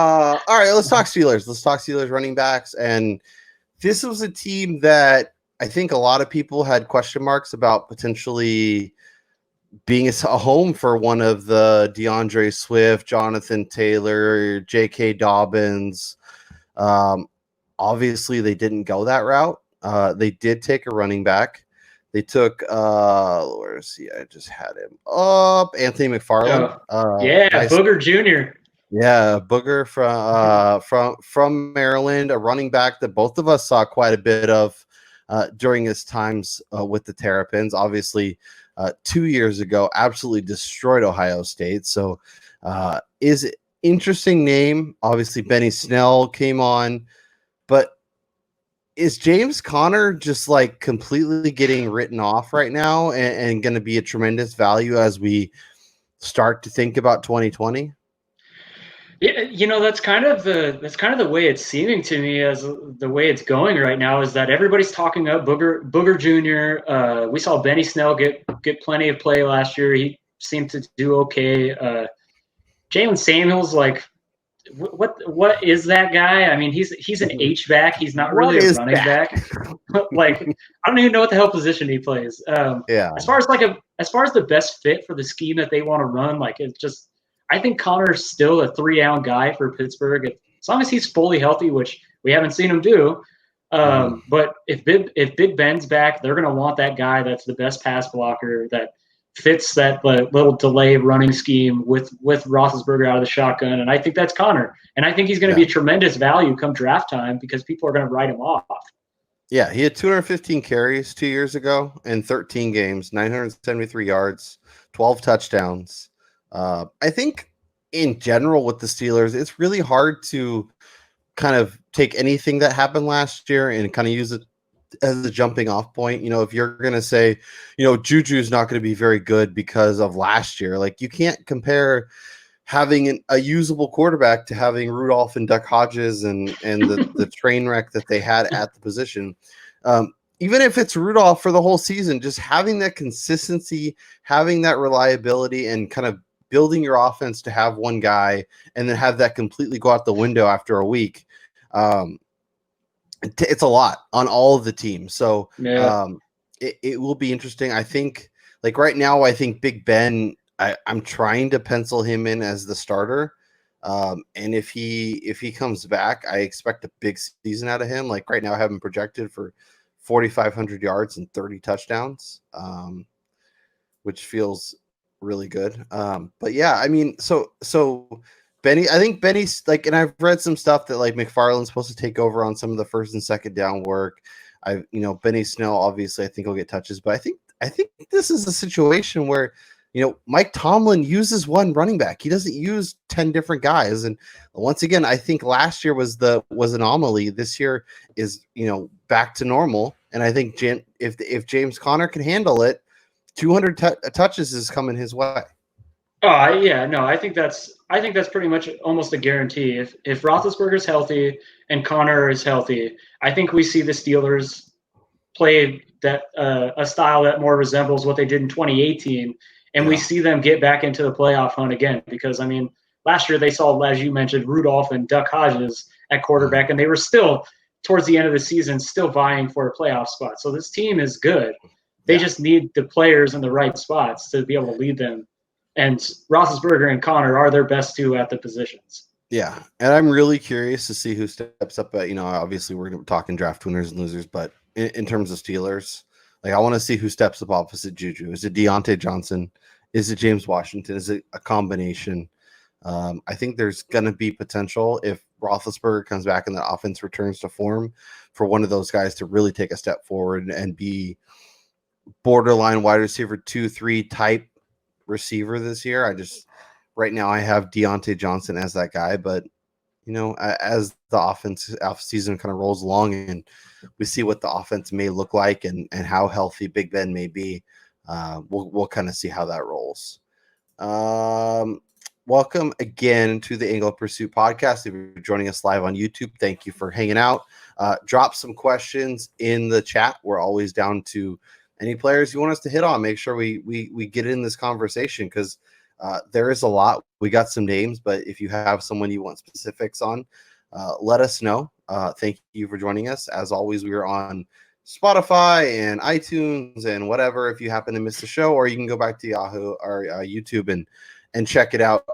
All right, let's talk Steelers. Let's talk Steelers running backs. And this was a team that I think a lot of people had question marks about potentially being a home for one of the DeAndre Swift, Jonathan Taylor, J.K. Dobbins. Obviously, they didn't go that route. They did take a running back. They took where is he? I just had him up. Anthony McFarland. Nice. Booger Jr. Yeah, Booger from Maryland, a running back that both of us saw quite a bit of during his times with the Terrapins. Obviously, 2 years ago, absolutely destroyed Ohio State. So, is interesting name. Obviously, Benny Snell came on, but is James Conner just like completely getting written off right now and going to be a tremendous value as we start to think about 2020? Yeah, that's kind of the way it's seeming to me as the way it's going right now is that everybody's talking up Booger Jr. We saw Benny Snell get plenty of play last year. He seemed to do okay. Jalen Samuels, like, what is that guy? I mean, he's an H-back. He's not really a running back. Like, I don't even know what the hell position he plays. Yeah. As far as the best fit for the scheme that they want to run, like, it's just. I think Connor's still a 3-down guy for Pittsburgh as long as he's fully healthy, which we haven't seen him do. But if Big Ben's back, they're going to want that guy that's the best pass blocker that fits that little delay running scheme with Roethlisberger out of the shotgun, and I think that's Connor. And I think he's going to be a tremendous value come draft time because people are going to write him off. Yeah, he had 215 carries 2 years ago in 13 games, 973 yards, 12 touchdowns. I think in general with the Steelers, it's really hard to kind of take anything that happened last year and kind of use it as a jumping off point. If you're going to say, Juju's not going to be very good because of last year, like you can't compare having a usable quarterback to having Rudolph and Duck Hodges and the train wreck that they had at the position. Even if it's Rudolph for the whole season, just having that consistency, having that reliability, and kind of building your offense to have one guy and then have that completely go out the window after a week. It's a lot on all of the teams. So it will be interesting. I think like right now, I think Big Ben, I'm trying to pencil him in as the starter. And if he comes back, I expect a big season out of him. Like right now I have him projected for 4,500 yards and 30 touchdowns, which feels really good. But yeah, I mean, so Benny, I think Benny's like, and I've read some stuff that like McFarland's supposed to take over on some of the first and second down work. Benny Snell, obviously I think he'll get touches, but I think this is a situation where, Mike Tomlin uses one running back. He doesn't use 10 different guys. And once again, I think last year was anomaly. This year is, back to normal. And I think if James Conner can handle it, 200 touches is coming his way. Oh yeah, no, I think that's pretty much almost a guarantee. If Roethlisberger's healthy and Connor is healthy, I think we see the Steelers play that a style that more resembles what they did in 2018, and we see them get back into the playoff hunt again. Because I mean, last year they saw, as you mentioned, Rudolph and Duck Hodges at quarterback, and they were still towards the end of the season still vying for a playoff spot. So this team is good. They just need the players in the right spots to be able to lead them. And Roethlisberger and Connor are their best two at the positions. Yeah, and I'm really curious to see who steps up. Obviously we're talking draft winners and losers, but in terms of Steelers, like I want to see who steps up opposite Juju. Is it Deontay Johnson? Is it James Washington? Is it a combination? I think there's going to be potential if Roethlisberger comes back and the offense returns to form for one of those guys to really take a step forward and be borderline wide receiver 2-3 type receiver this year. Right now I have Deontay Johnson as that guy, but as the off season kind of rolls along and we see what the offense may look like and how healthy Big Ben may be, we'll kind of see how that rolls. Welcome again to the Angle Pursuit podcast. If you're joining us live on YouTube, thank you for hanging out. Drop some questions in the chat. We're always down to any players you want us to hit on. Make sure we get in this conversation because There is a lot. We got some names, but if you have someone you want specifics on, let us know. Thank you for joining us. As always, we are on Spotify and iTunes and whatever. If you happen to miss the show, or you can go back to Yahoo or YouTube and check it out.